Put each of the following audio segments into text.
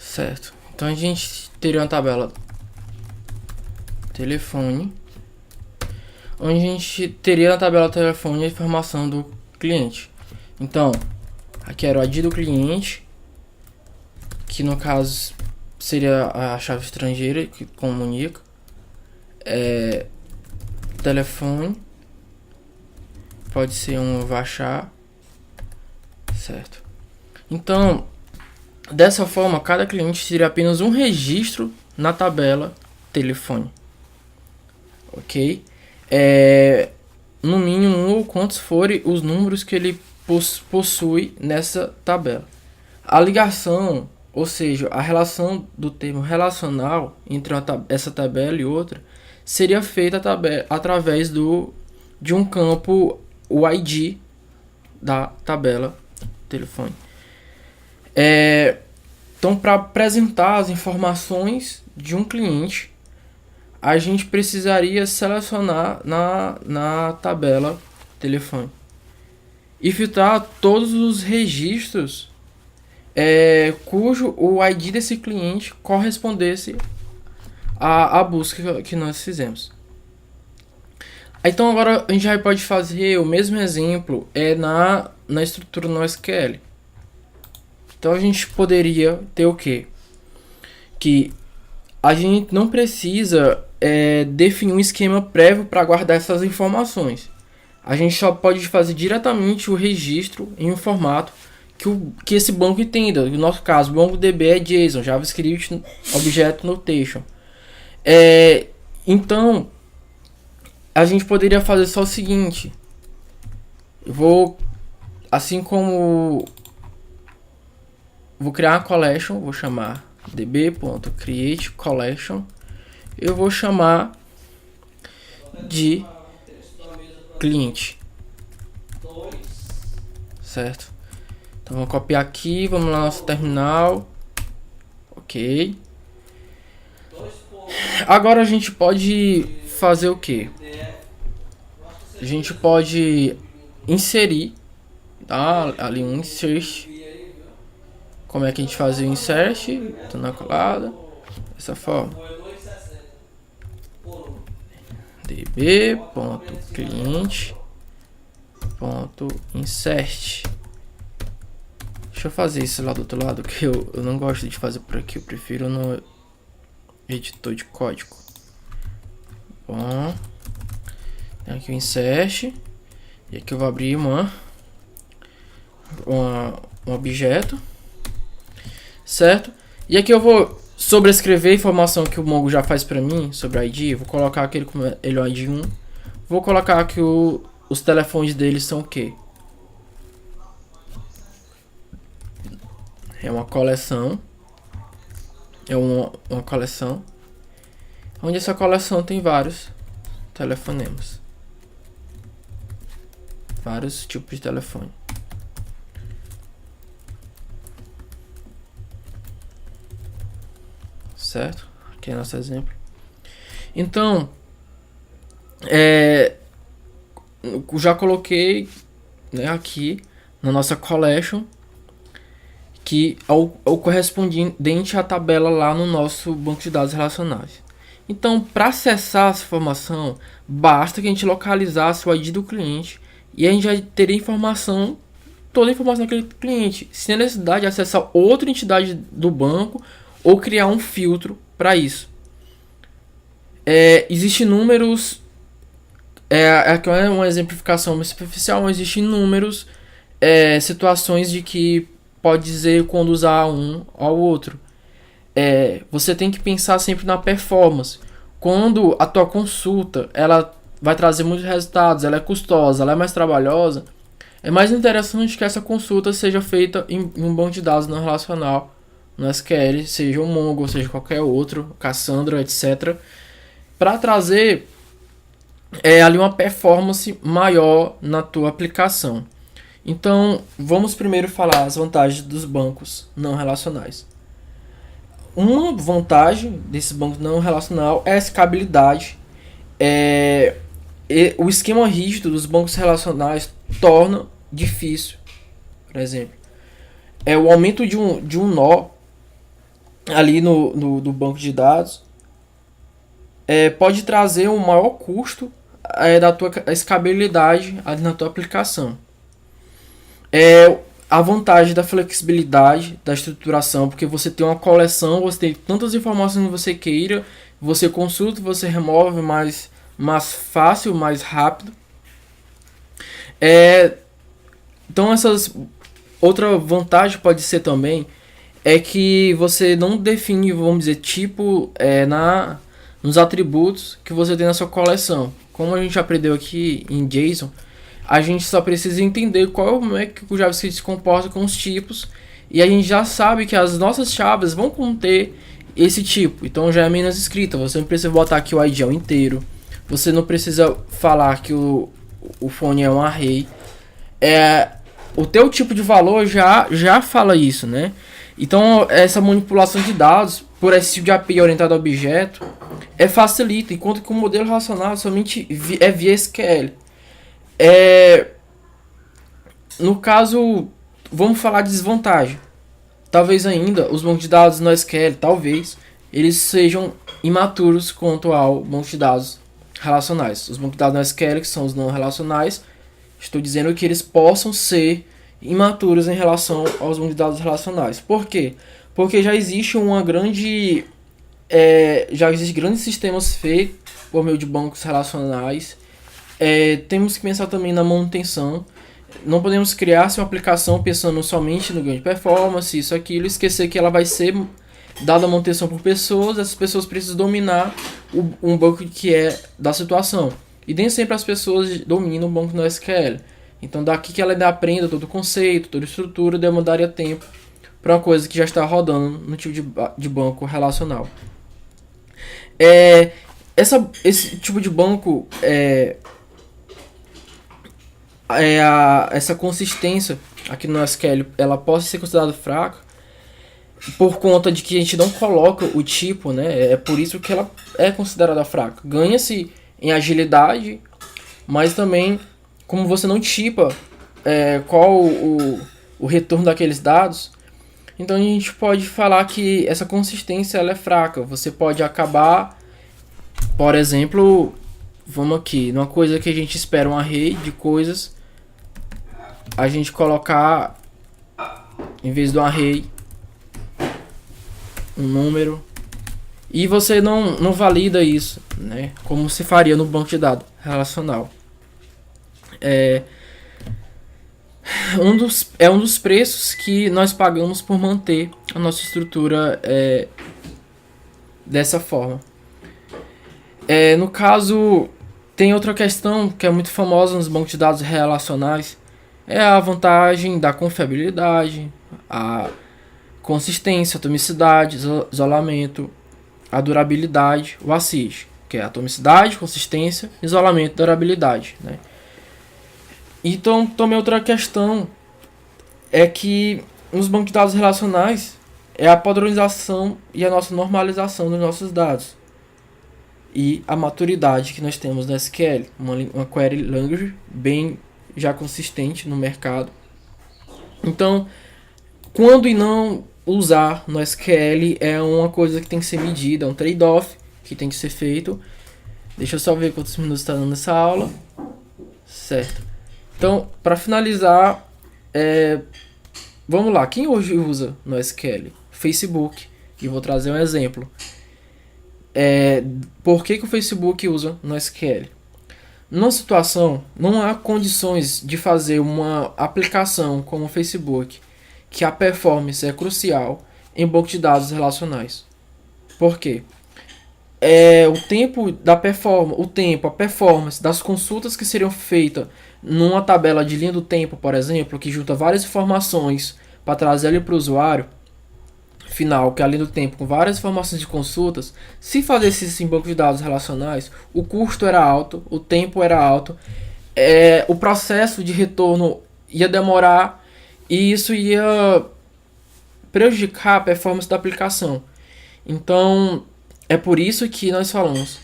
certo? Então a gente teria uma tabela telefone, onde a gente teria na tabela telefone a informação do cliente. Então, aqui era o ID do cliente, que no caso seria a chave estrangeira que comunica, telefone, pode ser um vachar, certo? Então, dessa forma, cada cliente teria apenas um registro na tabela telefone, ok? No mínimo um ou quantos forem os números que ele possui nessa tabela. A ligação, ou seja, a relação do termo relacional entre essa tabela e outra, seria feita através de um campo, o ID da tabela telefone. Então, para apresentar as informações de um cliente, a gente precisaria selecionar na tabela telefone e filtrar todos os registros cujo o ID desse cliente correspondesse à busca que nós fizemos. Então agora a gente já pode fazer o mesmo exemplo na estrutura no SQL. Então a gente poderia ter o quê? Que a gente não precisa definir um esquema prévio para guardar essas informações. A gente só pode fazer diretamente o registro em um formato que esse banco entenda. No nosso caso, o MongoDB é JSON, JavaScript Object Notation. Então, a gente poderia fazer só o seguinte. Assim como vou criar uma collection, vou chamar db.createCollection. Eu vou chamar de cliente, certo? Então vamos copiar aqui, vamos lá no nosso terminal, ok. Agora a gente pode fazer o que? A gente pode inserir, tá? Ali um insert. Como é que a gente faz o insert? Tô na colada, dessa forma. db.cliente.insert. Deixa eu fazer isso lá do outro lado, que eu não gosto de fazer por aqui, eu prefiro no editor de código. Bom, tem aqui o insert, e aqui eu vou abrir um objeto, certo? E aqui eu vou sobrescrever a informação que o Mongo já faz para mim sobre ID. Vou colocar aquele como ele é o ID 1. Vou colocar que os telefones deles são o quê? É uma coleção. É uma coleção. Onde essa coleção tem vários telefonemas. Vários tipos de telefone. Certo? Aqui é nosso exemplo. Então, já coloquei, né, aqui na nossa collection que é o correspondente à tabela lá no nosso banco de dados relacionais. Então, para acessar essa informação, basta que a gente localizasse o ID do cliente e a gente já teria informação, toda a informação daquele cliente, sem necessidade de acessar outra entidade do banco ou criar um filtro para isso. Existem números, aqui é uma exemplificação superficial, mas existem números, situações de que pode dizer quando usar um ao outro. Você tem que pensar sempre na performance. Quando a tua consulta ela vai trazer muitos resultados, ela é custosa, ela é mais trabalhosa, é mais interessante que essa consulta seja feita em um banco de dados não relacional, no SQL, seja o Mongo, seja qualquer outro, Cassandra, etc., para trazer ali uma performance maior na tua aplicação. Então, vamos primeiro falar as vantagens dos bancos não relacionais. Uma vantagem desse banco não relacional é a escalabilidade. O esquema rígido dos bancos relacionais torna difícil, por exemplo, o aumento de um nó ali no banco de dados, pode trazer um maior custo da tua escalabilidade ali na tua aplicação. A vantagem da flexibilidade da estruturação, porque você tem uma coleção, você tem tantas informações que você queira, você consulta, você remove mais fácil, mais rápido. Então outra vantagem pode ser também é que você não define, vamos dizer, tipo nos atributos que você tem na sua coleção. Como a gente aprendeu aqui em JSON, a gente só precisa entender como é que o JavaScript se comporta com os tipos, e a gente já sabe que as nossas chaves vão conter esse tipo, então já é menos escrita. Você não precisa botar que o ID é um inteiro, você não precisa falar que o phone é um array. O teu tipo de valor já fala isso, né? Então essa manipulação de dados por esse tipo de API orientado a objeto facilita, enquanto que o modelo relacional somente é via SQL. No caso, vamos falar de desvantagem. Talvez ainda os bancos de dados no SQL, talvez, eles sejam imaturos quanto ao banco de dados relacionais. Os bancos de dados no SQL, que são os não relacionais, estou dizendo que eles possam ser imaturos em relação aos bancos de dados relacionais. Por quê? Porque já existe já existem grandes sistemas feitos por meio de bancos relacionais. Temos que pensar também na manutenção. Não podemos criar uma aplicação pensando somente no ganho de performance, isso, aquilo, esquecer que ela vai ser dada a manutenção por pessoas. Essas pessoas precisam dominar um banco que é da situação. E nem sempre as pessoas dominam o banco no SQL. Então daqui que ela ainda aprenda todo o conceito, toda a estrutura, demandaria tempo para uma coisa que já está rodando no tipo de banco relacional. Esse tipo de banco, essa consistência aqui no SQL, ela pode ser considerada fraca por conta de que a gente não coloca o tipo, né? É por isso que ela é considerada fraca. Ganha-se em agilidade, mas também como você não tipa qual o retorno daqueles dados, então a gente pode falar que essa consistência ela é fraca. Você pode acabar, por exemplo, vamos aqui, numa coisa que a gente espera um array de coisas, a gente colocar, em vez do array, um número, e você não valida isso, né? Como se faria no banco de dados relacional. Um dos preços que nós pagamos por manter a nossa estrutura dessa forma. No caso, tem outra questão que é muito famosa nos bancos de dados relacionais, é a vantagem da confiabilidade, a consistência, atomicidade, isolamento, a durabilidade, o ACID, que é atomicidade, consistência, isolamento e durabilidade, né? Então, também outra questão é que nos bancos de dados relacionais é a padronização e a nossa normalização dos nossos dados e a maturidade que nós temos no SQL, uma query language bem já consistente no mercado. Então, quando e não usar no SQL é uma coisa que tem que ser medida, é um trade-off que tem que ser feito. Deixa eu só ver quantos minutos está dando essa aula. Certo. Então, para finalizar, vamos lá. Quem hoje usa no SQL? Facebook. E vou trazer um exemplo. Por que o Facebook usa no SQL? Numa situação, não há condições de fazer uma aplicação como o Facebook, que a performance é crucial em banco de dados relacionais. Por quê? O tempo da performance, a performance das consultas que seriam feitas numa tabela de linha do tempo, por exemplo, que junta várias informações para trazer ali para o usuário final, que é a linha do tempo com várias informações de consultas, se fazesse isso em banco de dados relacionais, o custo era alto, o tempo era alto, o processo de retorno ia demorar e isso ia prejudicar a performance da aplicação. Então, é por isso que nós falamos,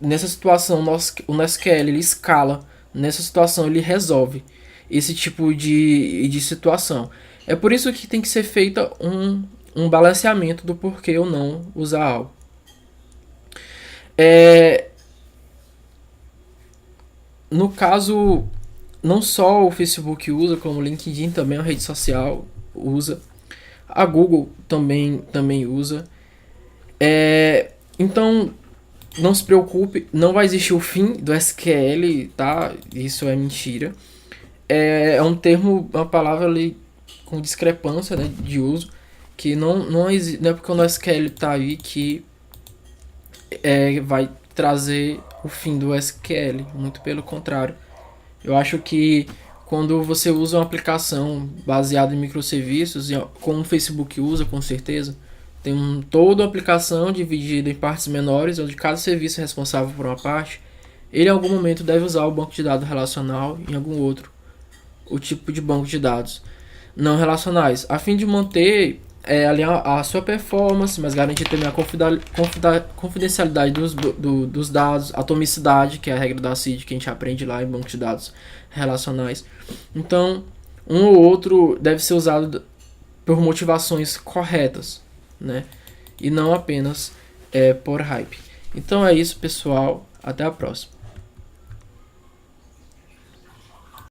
nessa situação, o SQL ele escala, nessa situação ele resolve esse tipo de situação. É por isso que tem que ser feita um balanceamento do porquê ou não usar algo. No caso, não só o Facebook usa, como o LinkedIn também é uma rede social, usa. A Google também usa. Então, não se preocupe, não vai existir o fim do SQL, tá? Isso é mentira. É um termo, uma palavra ali com discrepância, né, de uso, que não é porque o SQL tá aí que vai trazer o fim do SQL, muito pelo contrário. Eu acho que quando você usa uma aplicação baseada em microserviços, como o Facebook usa com certeza, tem toda a aplicação dividida em partes menores, onde cada serviço é responsável por uma parte. Ele em algum momento deve usar o banco de dados relacional em algum outro, o tipo de banco de dados não relacionais, a fim de manter ali a sua performance, mas garantir também a confidencialidade dos dados, atomicidade, que é a regra da CID que a gente aprende lá em banco de dados relacionais. Então, um ou outro deve ser usado por motivações corretas, né? E não apenas por hype. Então é isso, pessoal. Até a próxima.